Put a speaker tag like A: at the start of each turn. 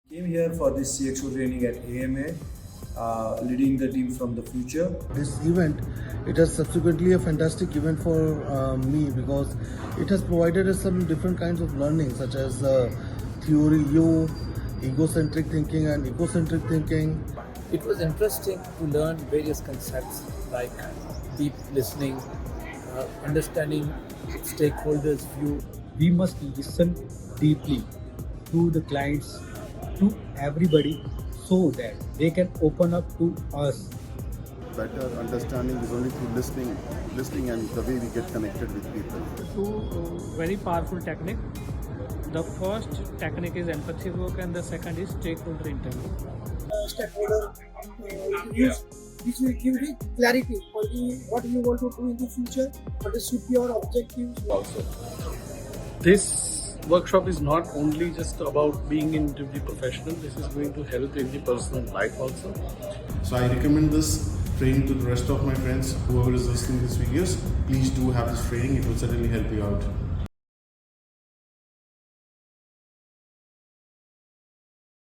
A: Came here for this CXO training at AMA, leading the team from the future.
B: This event, it has subsequently a fantastic event for me because it has provided us some different kinds of learning such as theory U, egocentric thinking and ecocentric thinking.
C: It was interesting to learn various concepts like deep listening, understanding stakeholders' view.
D: We must listen deeply to the clients, to everybody, so that they can open up to us.
E: Better understanding is only through listening and the way we get connected with people.
F: Two very powerful technique. The first technique is empathy work and the second is stakeholder interview.
G: Stakeholder interviews, which will give you clarity for what you want to do in the future, what should be your objectives also.
H: This workshop is not only just about being into the professional, this is going to help in the personal life also.
E: So I recommend this training to the rest of my friends. Whoever is listening to these videos, please do have this training. It will certainly help you out.